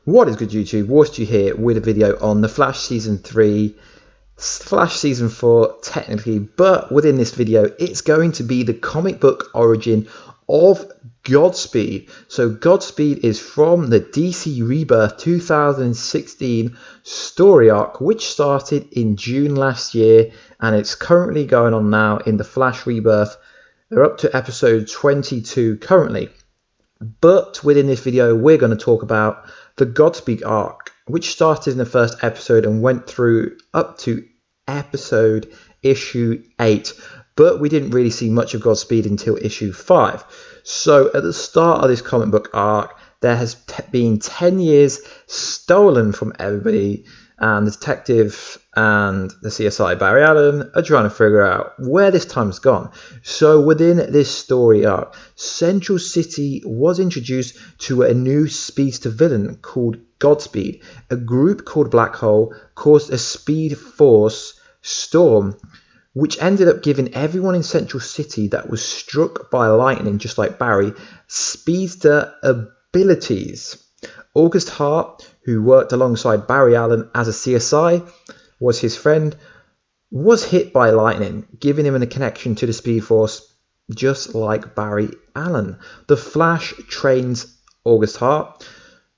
What is good, YouTube? Warstu here with a video on The Flash Season 3, Flash Season 4 technically, but within this video it's going to be the comic book origin of Godspeed. So Godspeed is from the DC Rebirth 2016 story arc, which started in June last year, and it's currently going on now in the Flash Rebirth. They're up to episode 22 currently. But within this video we're going to talk about the Godspeed arc, which started in the first episode and went through up to episode issue 8, but we didn't really see much of Godspeed until issue 5. So at the start of this comic book arc, there has been 10 years stolen from everybody, and the detective and the CSI Barry Allen are trying to figure out where this time's gone. So within this story arc, Central City was introduced to a new speedster villain called Godspeed. A group called Black Hole caused a Speedforce storm, which ended up giving everyone in Central City that was struck by lightning, just like Barry, speedster abilities. August Hart, who worked alongside Barry Allen as a CSI, was his friend, was hit by lightning, giving him a connection to the Speedforce, just like Barry Allen. The Flash trains August Hart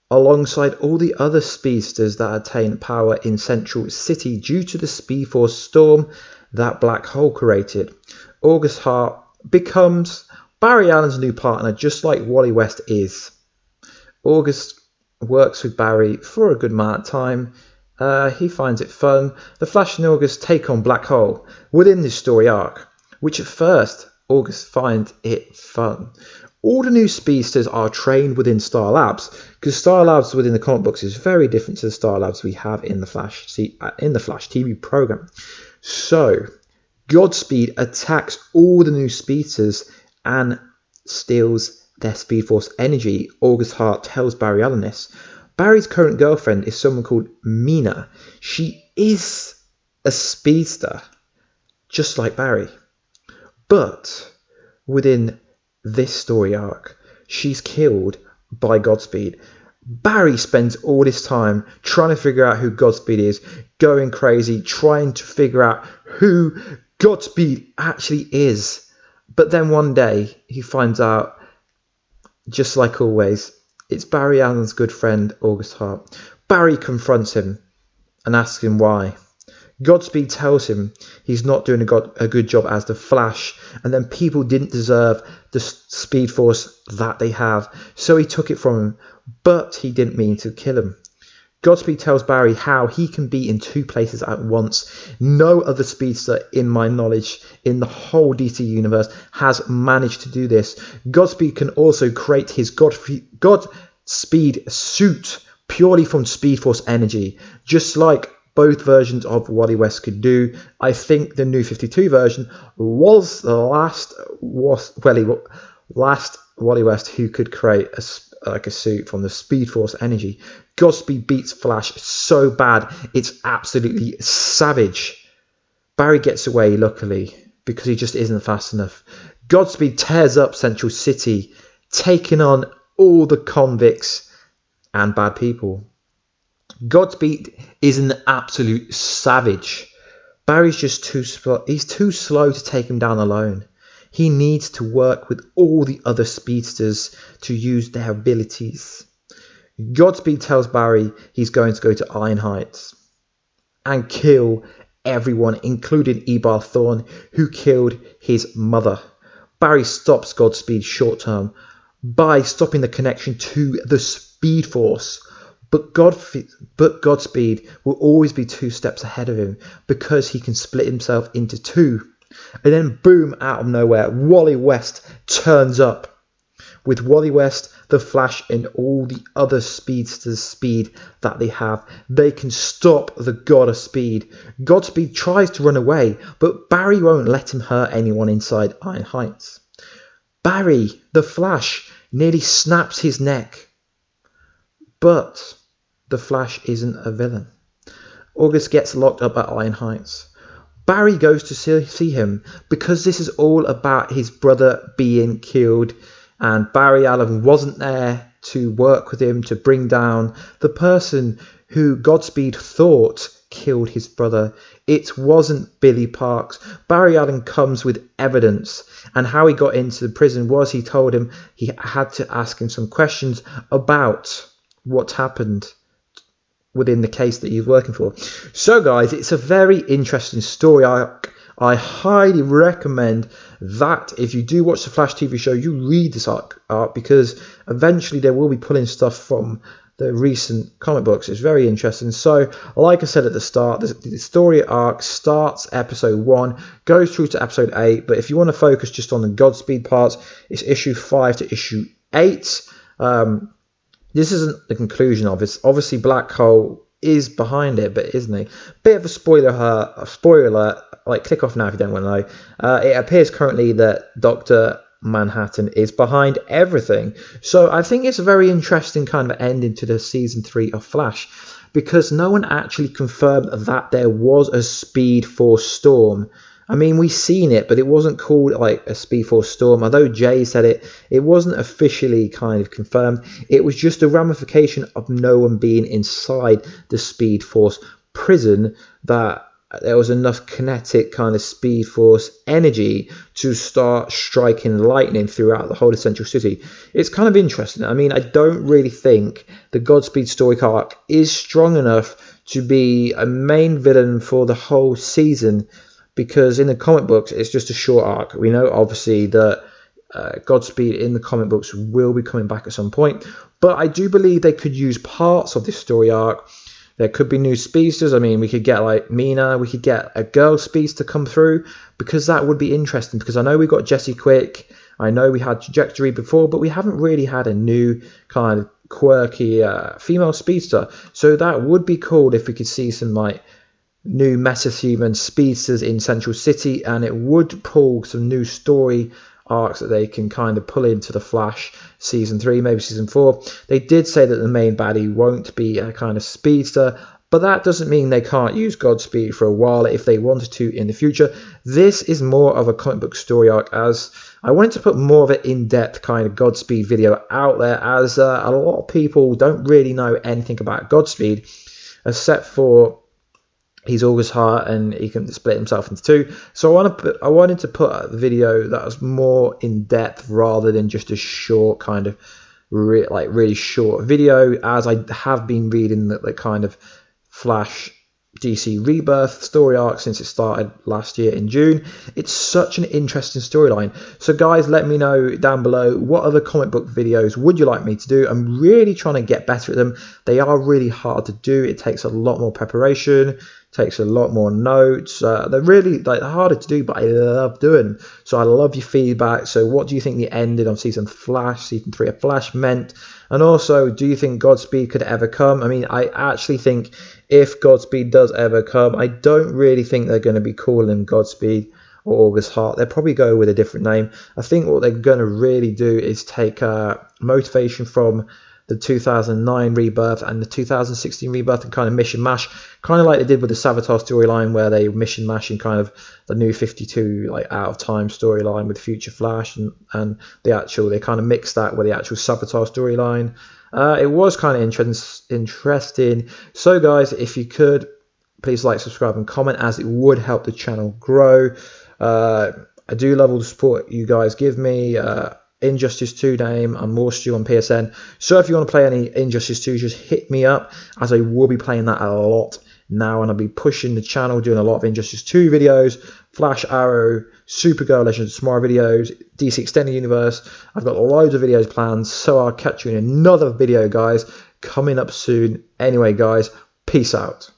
alongside all the other speedsters that attained power in Central City due to the Speedforce storm that Black Hole created. August Hart becomes Barry Allen's new partner, just like Wally West is. August works with Barry for a good amount of time. He finds it fun. The Flash and August take on Black Hole within this story arc, which at first August finds it fun. All the new speedsters are trained within Star Labs, because Star Labs within the comic books is very different to the Star Labs we have in the Flash TV program. So Godspeed attacks all the new speedsters and steals their Speedforce energy. August Hart tells Barry Allen this. Barry's current girlfriend is someone called Mina. She is a speedster, just like Barry. But within this story arc, she's killed by Godspeed. Barry spends all this time trying to figure out who Godspeed is, going crazy, trying to figure out who Godspeed actually is. But then one day he finds out, just like always, it's Barry Allen's good friend, August Hart. Barry confronts him and asks him why. Godspeed tells him he's not doing a good job as the Flash, and then people didn't deserve the Speedforce that they have, so he took it from him, but he didn't mean to kill him. Godspeed tells Barry how he can be in two places at once. No other speedster, in my knowledge, in the whole DC universe has managed to do this. Godspeed can also create his Godspeed suit purely from Speedforce energy, just like both versions of Wally West could do. I think the New 52 version was the last Wally West who could create a suit from the Speedforce energy. Godspeed beats Flash so bad, it's absolutely savage. Barry gets away, luckily, because he just isn't fast enough. Godspeed tears up Central City, taking on all the convicts and bad people. Godspeed is an absolute savage. Barry's just too slow. He's too slow to take him down alone. He needs to work with all the other speedsters to use their abilities. Godspeed tells Barry he's going to go to Iron Heights and kill everyone, including Ebar Thorne, who killed his mother. Barry stops Godspeed short term by stopping the connection to the Speedforce, but Godspeed will always be 2 steps ahead of him because he can split himself into 2. And then boom, out of nowhere, Wally West turns up. With Wally West, the Flash, and all the other speedsters' speed that they have, they can stop the God of Speed. Godspeed tries to run away, but Barry won't let him hurt anyone inside Iron Heights. Barry, the Flash, nearly snaps his neck. But the Flash isn't a villain. August gets locked up at Iron Heights. Barry goes to see him because this is all about his brother being killed, and Barry Allen wasn't there to work with him to bring down the person who Godspeed thought killed his brother. It wasn't Billy Parks. Barry Allen comes with evidence, and how he got into the prison was he told him he had to ask him some questions about what happened within the case that he's working for. So guys, it's a very interesting story arc. I highly recommend that if you do watch the Flash TV show, you read this arc because eventually they will be pulling stuff from the recent comic books. It's very interesting. So like I said at the start, the story arc starts episode 1, goes through to episode 8, but if you want to focus just on the Godspeed parts, it's issue 5 to issue 8. This isn't the conclusion of it. Obviously Black Hole is behind it, but isn't he? Bit of a spoiler alert, like click off now if you don't want to know. It appears currently that Dr. Manhattan is behind everything. So I think it's a very interesting kind of ending to the season 3 of Flash, because no one actually confirmed that there was a Speedforce storm. I mean, we've seen it, but it wasn't called like a Speedforce storm. Although Jay said it, it wasn't officially kind of confirmed. It was just a ramification of no one being inside the Speedforce prison, that there was enough kinetic kind of Speedforce energy to start striking lightning throughout the whole of Central City. It's kind of interesting. I mean, I don't really think the Godspeed story arc is strong enough to be a main villain for the whole season, because in the comic books, it's just a short arc. We know, obviously, that Godspeed in the comic books will be coming back at some point, but I do believe they could use parts of this story arc. There could be new speedsters. I mean, we could get like Mina, we could get a girl speedster come through, because that would be interesting, because I know we got Jessie Quick, I know we had Trajectory before, but we haven't really had a new kind of quirky female speedster. So that would be cool if we could see some like new metahuman speedsters in Central City, and it would pull some new story arcs that they can kind of pull into the Flash season 3, maybe season 4. They did say that the main baddie won't be a kind of speedster, but that doesn't mean they can't use Godspeed for a while if they wanted to in the future. This is more of a comic book story arc, as I wanted to put more of an in-depth kind of Godspeed video out there, as a lot of people don't really know anything about Godspeed, except for he's August Hart and he can split himself into 2. So I wanted to put a video that was more in depth rather than just a short kind of really short video, as I have been reading the kind of Flash DC Rebirth story arc since it started last year in June. It's such an interesting storyline. So guys, let me know down below, what other comic book videos would you like me to do? I'm really trying to get better at them. They are really hard to do. It takes a lot more preparation, takes a lot more notes. They're really harder to do, but I love doing them. So I love your feedback. So what do you think the ending of season 3 of Flash meant? And also, do you think Godspeed could ever come? I mean, I actually think if Godspeed does ever come, I don't really think they're going to be calling him Godspeed or August Hart. They'll probably go with a different name. I think what they're going to really do is take motivation from the 2009 Rebirth and the 2016 Rebirth and kind of mission mash, kind of like they did with the Savitar storyline, where they mission mash in kind of the New 52 out of time storyline with Future Flash, and they kind of mixed that with the actual Savitar storyline. It was kind of interesting. So guys, if you could please like, subscribe and comment, as it would help the channel grow. I do love all the support you guys give me. Injustice 2 name and Warstu on PSN. So if you want to play any Injustice 2, just hit me up, as I will be playing that a lot now, and I'll be pushing the channel, doing a lot of Injustice 2 videos, Flash, Arrow, Supergirl, Legends of Tomorrow videos, DC Extended Universe. I've got loads of videos planned, so I'll catch you in another video, guys, coming up soon. Anyway, guys, peace out.